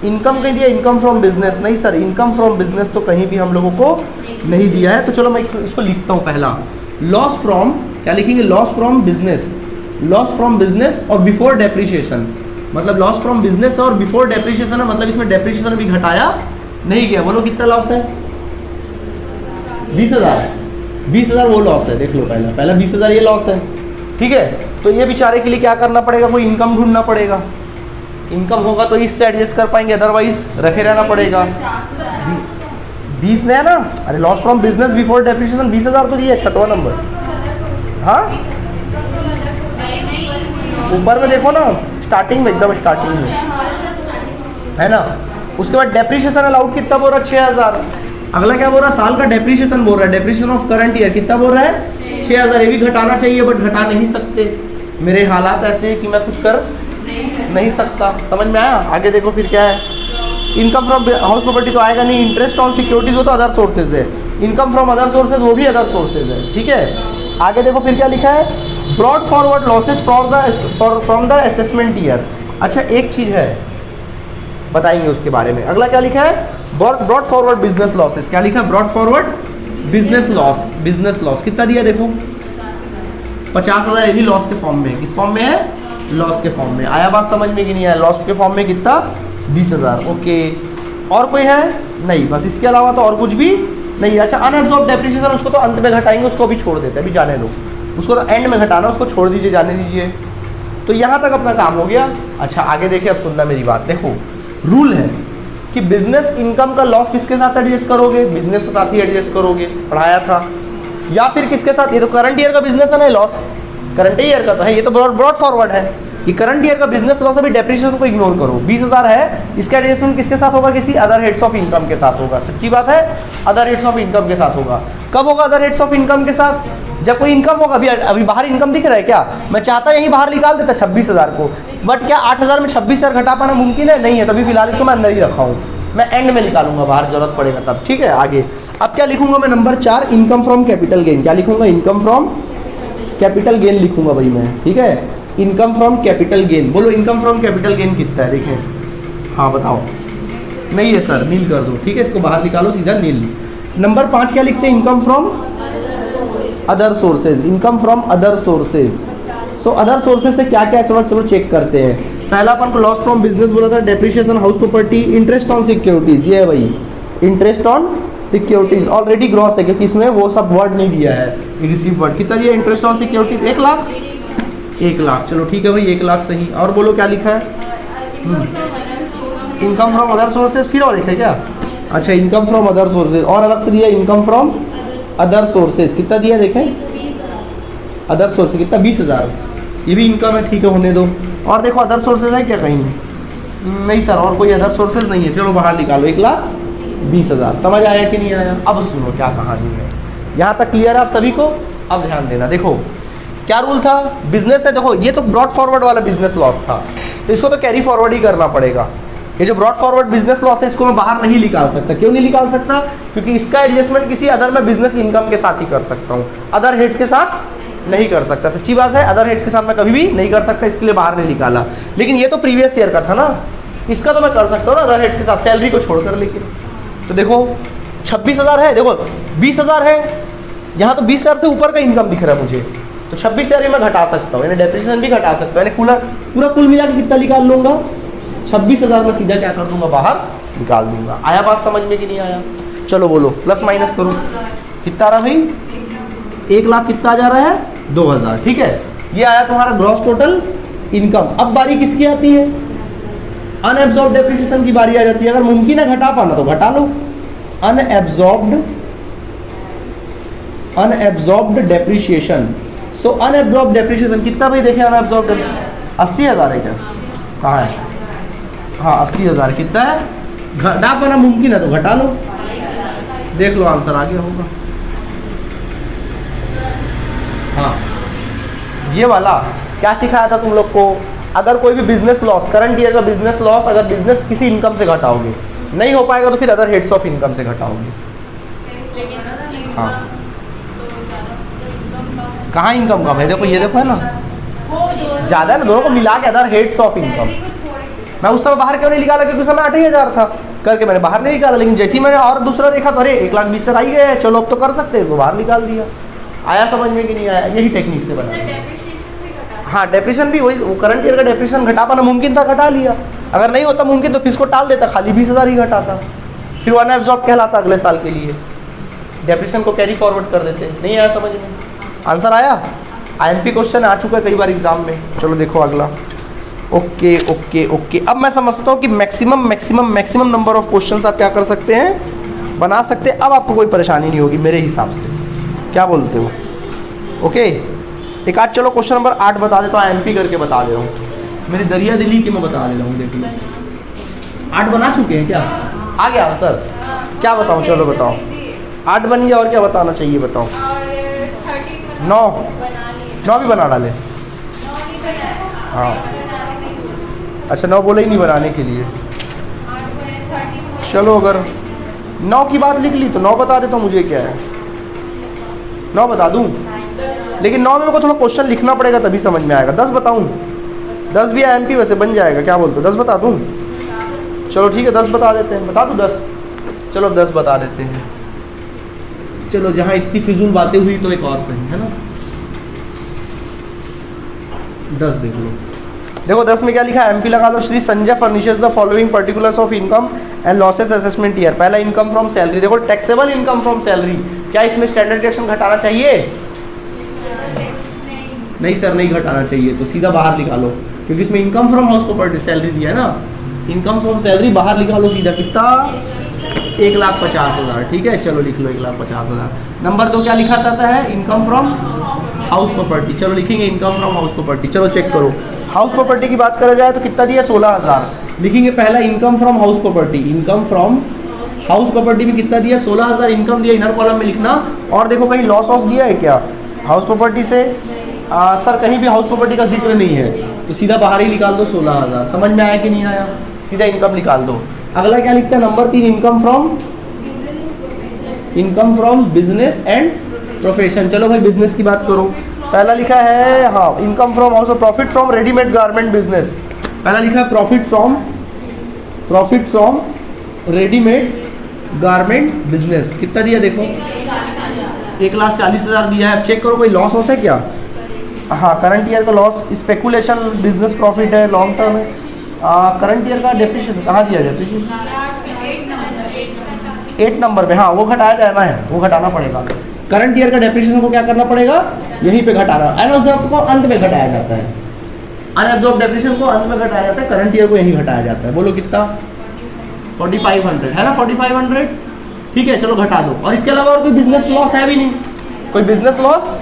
S1: इनकम कहीं दिया? इनकम फ्रॉम बिजनेस नहीं सर, इनकम फ्रॉम बिजनेस तो कहीं भी हम लोगों को नहीं दिया है। तो चलो मैं इसको लिखता हूँ। पहला लॉस फ्रॉम, क्या लिखेंगे? Loss from business, loss from business और बिफोर डेप्रिशिएशन, मतलब लॉस फ्रॉम बिजनेस और बिफोर डेप्रिशिएशन है, मतलब इसमें डेप्रिशिएशन भी घटाया नहीं गया। बोलो कितना लॉस है? 20,000। 20,000 वो लॉस है, देख लो। पहला 20,000 ये लॉस है। ठीक है, तो ये बेचारे के लिए क्या करना पड़ेगा? कोई इनकम ढूंढना पड़ेगा। इनकम होगा तो इससे एडजस्ट कर पाएंगे, अदरवाइज रखे रहना पड़ेगा। 20 नहीं है ना? अरे loss from business before depreciation 20,000 तो दिया, 6वां नंबर। हाँ ऊपर में देखो ना, स्टार्टिंग में, एकदम स्टार्टिंग में है ना। उसके बाद डेप्रिशिएशन अलाउड कितना बोल रहा है? 6,000। अगला क्या बोल रहा है? साल का डेप्रिशिएशन बोल रहा है। डेप्रिशिएशन ऑफ करंट ईयर कितना बोल रहा है? 6,000। ये भी घटाना चाहिए बट घटा नहीं सकते, मेरे हालात ऐसे हैं कि मैं कुछ कर नहीं सकता। समझ में आया? आगे देखो फिर क्या है। इनकम फ्रॉम हाउस प्रॉपर्टी तो आएगा नहीं। इंटरेस्ट ऑन सिक्योरिटीज वो तो अदर सोर्सेज है। इनकम फ्रॉम अदर सोर्सेज वो भी अदर सोर्सेज है। ठीक है, आगे देखो फिर क्या लिखा है? Brought forward losses from the assessment year. अच्छा, एक चीज़ है बताएंगे उसके बारे में। अगला क्या लिखा है? Brought forward business losses. क्या लिखा है? Brought forward business loss. Business loss कितना दिया देखो? 50,000 ये भी लॉस के फॉर्म में, किस फॉर्म में है, लॉस के फॉर्म में। आया बात समझ में कि नहीं आया? लॉस के फॉर्म में कितना, 20,000। ओके, और कोई है नहीं, बस इसके अलावा तो और कुछ भी नहीं। अच्छा, अनअब्सॉर्ब डेप्रिसिएशन उसको तो अंत में घटाएंगे, उसको भी छोड़ देते हैं, अभी जाने दो, उसको तो एंड में घटाना, उसको छोड़ दीजिए, जाने दीजिए। तो यहाँ तक अपना काम हो गया। अच्छा आगे देखिए, अब सुनना मेरी बात। देखो रूल है कि बिजनेस इनकम का लॉस किसके साथ एडजस्ट करोगे, बिजनेस के साथ ही एडजस्ट करोगे, पढ़ाया था। या फिर किसके साथ, ये तो करंट ईयर का बिजनेस है ना, लॉस करंट ईयर का तो है, ये तो ब्रॉड फॉरवर्ड है कि करंट ईयर का बिजनेस लॉस, अभी डेप्रिसिएशन को इग्नोर करो। 20,000 है, इसका एडजस्टमेंट किसके साथ होगा, किसी अदर हेड्स ऑफ इनकम के साथ होगा। सच्ची बात है, अदर हेड्स ऑफ इनकम के साथ होगा। कब होगा अदर हेड्स ऑफ इनकम के साथ, जब कोई इनकम होगा। अभी बाहर इनकम दिख रहा है क्या, मैं चाहता यहीं बाहर निकाल देता 26,000 को, बट क्या 8,000 में 26,000 घटा पाना मुमकिन है, नहीं है। तभी फिलहाल इसको मैं अंदर ही रखा हूँ, मैं एंड में निकालूंगा बाहर, जरूरत पड़ेगा तब। ठीक है, आगे अब क्या लिखूंगा मैं, number 4 income from capital gain. क्या लिखूंगा, इनकम फ्रॉम कैपिटल गेन लिखूंगा भाई मैं। ठीक है, इनकम फ्रॉम कैपिटल गेन। बोलो इनकम फ्रॉम कैपिटल गेन कितना है, देखें। हाँ बताओ, नहीं है सर, नील कर दो। ठीक है, इसको बाहर निकालो सीधा, नील। नंबर 5 क्या लिखते हैं, income from other sources. Income from other sources. So other sources से क्या क्या, चलो चेक करते हैं। पहला अपन को लॉस फ्रॉम बिजनेस बोला था, depreciation, house property, interest on securities. ये है भाई interest on securities, already gross है क्योंकि इसमें वो सब वर्ड नहीं दिया है, रिसीव वर्ड। कितना दिया interest on securities, 1 lakh. 1 lakh, चलो ठीक है भाई, 1 लाख सही। और बोलो क्या लिखा है, इनकम फ्रॉम अदर सोर्सेज। फिर और एक है क्या, अच्छा इनकम फ्रॉम अदर सोर्सेज, और अलग से दिया इनकम फ्रॉम अदर सोर्सेज। कितना दिया देखें, अदर सोर्सेज कितना, 20,000। ये भी इनकम है, ठीक है होने दो। और देखो अदर सोर्सेज है क्या कहीं, नहीं सर और कोई अदर सोर्सेज नहीं है, चलो बाहर निकालो। 1,20,000। समझ आया कि नहीं आया? अब सुनो क्या कहानी है, यहाँ तक क्लियर है आप सभी को? अब ध्यान देना, देखो क्या रूल था, बिजनेस है, देखो ये तो ब्रॉड फॉरवर्ड वाला बिजनेस लॉस था, तो इसको तो कैरी फॉरवर्ड ही करना पड़ेगा। ये जो ब्रॉड फॉरवर्ड बिजनेस लॉस है, इसको मैं बाहर नहीं निकाल सकता। क्यों नहीं निकाल सकता, क्योंकि इसका एडजस्टमेंट किसी अदर में बिजनेस इनकम के साथ ही कर सकता हूँ, अदर हेड्स के साथ नहीं कर सकता। सच्ची बात है, अदर हेड्स के साथ मैं कभी भी नहीं कर सकता, इसके लिए बाहर नहीं निकाला। लेकिन ये तो प्रीवियस ईयर का था ना, इसका तो मैं कर सकता हूँ ना अदर हेड्स के साथ, सैलरी को छोड़कर। लेकिन तो देखो 26,000 है, देखो 20,000 है, यहाँ तो 20,000 से ऊपर का इनकम दिख रहा है मुझे, तो 26,000 मैं घटा सकता हूँ, यानी डेप्रिसिएशन भी घटा सकता हूँ, यानी पूरा कुल मिला के कितना निकाल लूँगा, 26,000 में सीधा क्या कर दूंगा, बाहर निकाल दूंगा। आया बात समझ में कि नहीं आया? चलो बोलो, प्लस माइनस करो, कितना आ रहा भाई, 1 लाख कितना जा रहा है, 2,000। ठीक है, ये आया तुम्हारा ग्रॉस टोटल इनकम। अब बारी किसकी आती है, अनएब्जॉर्ब्ड डेप्रिसिएशन की बारी आ जाती है। अगर मुमकिन है घटा पाना तो घटा लो। Unabsorbed depreciation. So unabsorbed depreciation कितना भाई, देखें अनएब्जॉर्ब्ड 80,000 है क्या, कहाँ है, हाँ 80,000। कितना है, घटा पाना मुमकिन है तो घटा लो, देख लो आंसर आ गया होगा। हाँ ये वाला क्या सिखाया था तुम लोग को, अगर कोई भी बिजनेस लॉस, करंट ईयर का बिजनेस लॉस, अगर बिजनेस किसी इनकम से घटाओगे, नहीं हो पाएगा तो फिर अदर हेड्स ऑफ इनकम से घटाओगे। हाँ कहाँ इनकम कम है, देखो ये देखो है ना, ज़्यादा है ना, दोनों को मिला के अदर हेड्स ऑफ इनकम। मैं उस समय बाहर क्यों नहीं निकाला, क्योंकि उस समय 8,000 था करके मैंने बाहर नहीं निकाला। लेकिन जैसे ही मैंने और दूसरा देखा तो अरे 1,20,000 आई गए, चलो अब तो कर सकते हैं, तो बाहर निकाल दिया। आया समझ में कि नहीं आया? यही टेक्निक से बना। हाँ डेप्रिसिएशन भी वही, करंट ईयर का डेप्रिसिएशन घटा पाना मुमकिन था, घटा लिया। अगर नहीं होता मुमकिन तो फिर इसको टाल देता, खाली 20,000 ही घटाता, फिर अनएब्जॉर्ब कहलाता अगले साल के लिए। डेप्रिसिएशन को कैरी फॉरवर्ड कर देते। नहीं आया समझ में? आंसर आया? IMP क्वेश्चन आ चुका है कई बार एग्जाम में। चलो देखो अगला। ओके ओके ओके, अब मैं समझता हूँ कि मैक्सिमम नंबर ऑफ क्वेश्चंस आप क्या कर सकते हैं, बना सकते हैं। अब आपको कोई परेशानी नहीं होगी मेरे हिसाब से, क्या बोलते हो? ओके, एक आज चलो क्वेश्चन नंबर 8 बता देता हूँ, IMP करके बता दे रहा हूँ, मेरी दरिया दिली की मैं बता दे रहा हूँ। देख लो 8 बना चुके हैं क्या, आ गया आंसर? क्या बताऊँ, चलो बताओ। 8 बन गया, और क्या बताना चाहिए बताओ? 9 भी बना डाले? हाँ अच्छा, 9 बोले ही नहीं बनाने के लिए। चलो अगर 9 की बात लिख ली तो 9 बता देता हूँ, मुझे क्या है, 9 बता दूँ। लेकिन 9 में मेरे को थोड़ा क्वेश्चन लिखना पड़ेगा तभी समझ में आएगा। 10 बताऊँ? 10 भी IMP वैसे बन जाएगा, क्या बोलते हो? 10 बता दूँ? चलो ठीक है 10 बता देते हैं, बता दूँ 10? चलो 10 बता देते हैं। चलो जहाँ इतनी फिजूल बातें हुई तो एक और सही है ना। 10 देख लो। देखो 10 में क्या लिखा है, एमपी लगा लो। Shri Sanjay furnishes the following particulars of income and losses assessment year. पहला इनकम फ्रॉम सैलरी। देखो टैक्सेबल इनकम फ्रॉम सैलरी, क्या इसमें स्टैंडर्ड डिडक्शन घटाना चाहिए? नहीं सर, नहीं घटाना चाहिए, तो सीधा बाहर निकालो, क्योंकि इसमें income from house property salary दिया है ना, इनकम फ्रॉम सैलरी बाहर निकालो सीधा। कितना? 1,50,000। ठीक है, चलो लिख लो 1,50,000। नंबर 2 क्या लिखा जाता है? Income from house property. चलो लिखेंगे इनकम फ्रॉम हाउस प्रॉपर्टी। चलो चेक करो, हाउस प्रॉपर्टी की बात करा जाए तो कितना दिया? 16,000। लिखेंगे पहला income from house property. Income from house property में कितना दिया? 16,000 इनकम दिया, इनर कॉलम में लिखना। और देखो कहीं लॉस वॉस दिया है क्या हाउस प्रॉपर्टी से? सर कहीं भी हाउस प्रॉपर्टी का जिक्र नहीं है, तो सीधा बाहर ही निकाल दो 16,000। समझ में आया कि नहीं आया? सीधा इनकम निकाल दो। अगला क्या लिखते हैं? Number 3 income from business and profession. चलो भाई बिजनेस की बात करो। पहला लिखा है हाँ income from house profit from readymade garment business. पहला लिखा है profit from readymade garment business. कितना दिया? देखो 1,40,000 दिया है। चेक करो कोई लॉस होता है क्या? हाँ करंट ईयर का लॉस स्पेकुलेशन बिजनेस प्रॉफिट है, लॉन्ग टर्म है। करंट ईयर का डेप्रिसिएशन कहाँ दिया? डेप्रिसिएशन 8 नंबर पे। हाँ वो घटाया जाना है, वो घटाना पड़ेगा। करंट ईयर का डेप्रिसिएशन को क्या करना पड़ेगा? यहीं पे घटाना। अनअब्जॉर्ब को अंत में घटाया जाता है, अनअब्जॉर्ब डेप्रिसिएशन को अंत में घटाया जाता है, करंट ईयर को यहीं घटाया जाता है। बोलो कितना? 4,500 है ना, 4,500। ठीक है चलो घटा दो। और इसके अलावा और कोई बिजनेस लॉस है भी नहीं, कोई बिजनेस लॉस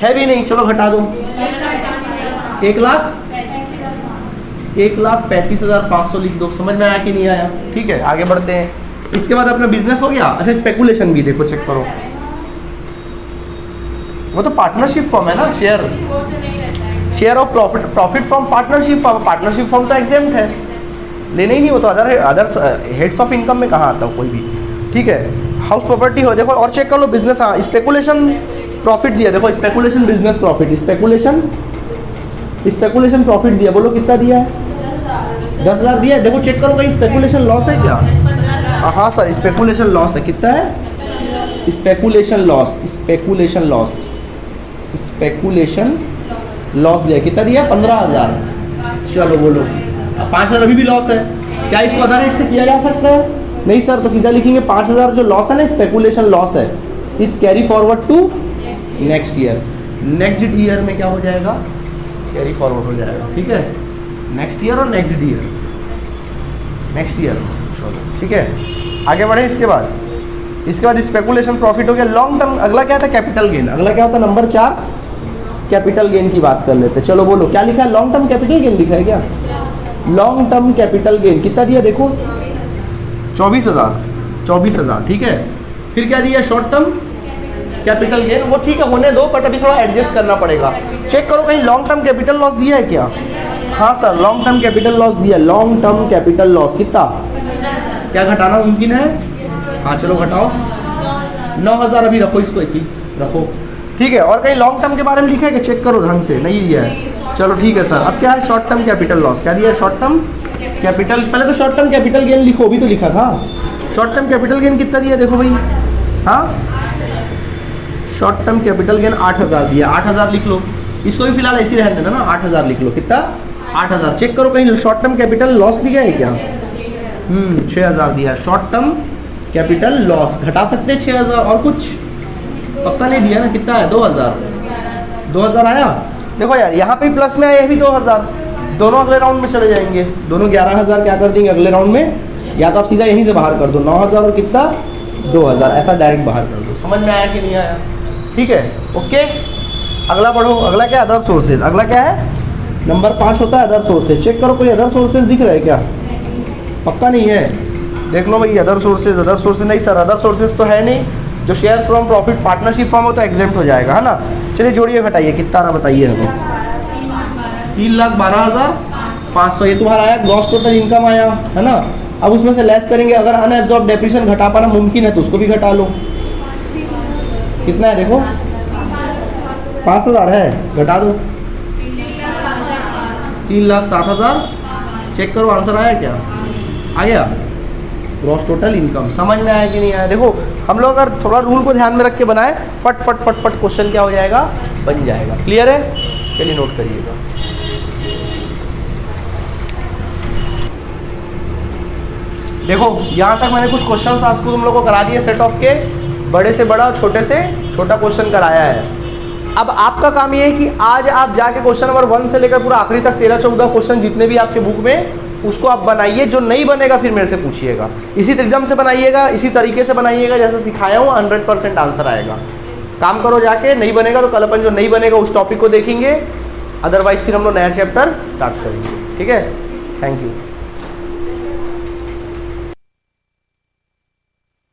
S1: है भी नहीं। चलो घटा दो 1,35,500 लिख दो। समझ में आया कि नहीं आया? ठीक है आगे बढ़ते हैं। इसके बाद अपना बिजनेस हो गया। अच्छा स्पेकुलेशन भी देखो, चेक करो। वो तो पार्टनरशिप फॉर्म है ना, share of profit from partnership form. Partnership form तो एग्जेम्प्ट है, लेने ही नहीं, वो तो अदर हेड्स ऑफ इनकम में कहाँ आता है कोई भी। ठीक है हाउस प्रॉपर्टी हो। देखो और चेक कर लो बिजनेस। हाँ स्पेकुलेशन प्रॉफिट दिया। देखो speculation business profit, speculation profit दिया। बोलो कितना दिया है? 10,000 दिया है। देखो चेक करो कहीं स्पेकुलेशन लॉस है क्या? हाँ सर स्पेकुलेशन लॉस है। कितना है? स्पेकुलेशन लॉस दिया। कितना दिया? 15,000। चलो बोलो 5,000 अभी भी लॉस है, क्या इसको अदर रेट से किया जा सकता है? नहीं सर, तो सीधा लिखेंगे 5,000 जो लॉस है ना स्पेकुलेशन लॉस है, इस carry forward to next year. Next year में क्या हो जाएगा? कैरी फॉरवर्ड हो जाएगा। ठीक है नेक्स्ट ईयर और नेक्स्ट ईयर। चलो ठीक है आगे बढ़े। इसके बाद स्पेकुलेशन प्रॉफिट हो गया। लॉन्ग टर्म अगला क्या था? Capital gain. अगला क्या होता है? नंबर 4 कैपिटल गेन की बात कर लेते हैं। चलो बोलो क्या लिखा है? लॉन्ग टर्म कैपिटल गेन लिखा है क्या? लॉन्ग टर्म कैपिटल गेन कितना दिया? देखो 24,000। ठीक है फिर क्या दिया? Short term capital gain. वो ठीक है होने दो, बट अभी थोड़ा एडजस्ट करना पड़ेगा। चेक करो कहीं लॉन्ग टर्म कैपिटल लॉस दिया है क्या? हाँ sir long term capital loss दिया। लॉन्ग टर्म कैपिटल लॉस कितना? क्या घटाना मुमकिन है? हाँ चलो घटाओ 9,000 अभी रखो, इसको ऐसी रखो। ठीक है और कहीं लॉन्ग टर्म के बारे में लिखा है कि चेक करो ढंग से, नहीं दिया है। चलो ठीक है सर। अब क्या है? Short term capital loss. क्या दिया है? Short term capital. पहले तो शॉर्ट टर्म कैपिटल गेन लिखो, अभी तो लिखा था। शॉर्ट टर्म कैपिटल गेन कितना दिया? देखो भाई हाँ शॉर्ट टर्म कैपिटल गेन 8,000 दिया। 8,000 लिख लो, इसको भी फिलहाल ऐसे रहने देना ना। 8,000 लिख लो। कितना? 8,000। चेक करो कहीं शॉर्ट टर्म कैपिटल लॉस दिया है क्या? 6,000 दिया। शॉर्ट टर्म कैपिटल लॉस घटा सकते हैं 6,000 और कुछ पक्का नहीं दिया ना। कितना है? 2,000 आया। देखो यार यहाँ पे प्लस में आया, ये भी 2,000। दोनों अगले राउंड में चले जाएंगे। दोनों 11,000 क्या कर देंगे अगले राउंड में? या तो आप सीधा यहीं से बाहर कर दो 9,000 और कितना 2,000, ऐसा डायरेक्ट बाहर कर दो। समझ में आया कि नहीं आया? ठीक है ओके अगला बढ़ो। अगला क्या है? Other sources. अगला क्या है? नंबर 5 होता है अदर सोर्सेज। चेक करो कोई अदर सोर्सेज दिख रहा है क्या? पक्का नहीं है, देख लो भाई। अदर सोर्सेज नहीं सर, अदर सोर्सेज तो है नहीं। जो share from profit partnership form हो तो एग्जेम्प्ट हो जाएगा, है ना। चलिए जोड़िए घटाइए, कितना रहा बताइए हमें। 3,12,500 ये तुम्हारा आया, ग्रॉस टोटल इनकम आया, है ना। अब उसमें से लेस करेंगे, अगर अनएब्जॉर्ब डेप्रिसिएशन घटा पाना मुमकिन है तो उसको भी घटा लो। कितना है देखो 5,000 है, घटा दो 3,07,000। चेक करो आंसर आया क्या? आ गया ग्रॉस टोटल इनकम। समझ में आया कि नहीं आया? देखो हम लोग अगर थोड़ा रूल को ध्यान में रख के बनाए, फट फट फट फट क्वेश्चन क्या हो जाएगा, बन जाएगा। क्लियर है? चलिए नोट करिएगा। देखो यहाँ तक मैंने कुछ क्वेश्चन आपको तुम लोगों को करा दिए सेट ऑफ के, बड़े से बड़ा और छोटे से छोटा क्वेश्चन कराया है। अब आपका काम ये है कि आज आप जाके क्वेश्चन नंबर 1 से लेकर पूरा आखिरी तक 13-14 क्वेश्चन जितने भी आपके बुक में, उसको आप बनाइए। जो नहीं बनेगा फिर मेरे से पूछिएगा, इसी रिदम से बनाइएगा, इसी तरीके से बनाइएगा जैसे सिखाया हूँ, 100% आंसर आएगा। काम करो जाके, नहीं बनेगा तो कल अपन जो नहीं बनेगा उस टॉपिक को देखेंगे, अदरवाइज फिर हम लोग नया चैप्टर स्टार्ट करेंगे। ठीक है, थैंक यू।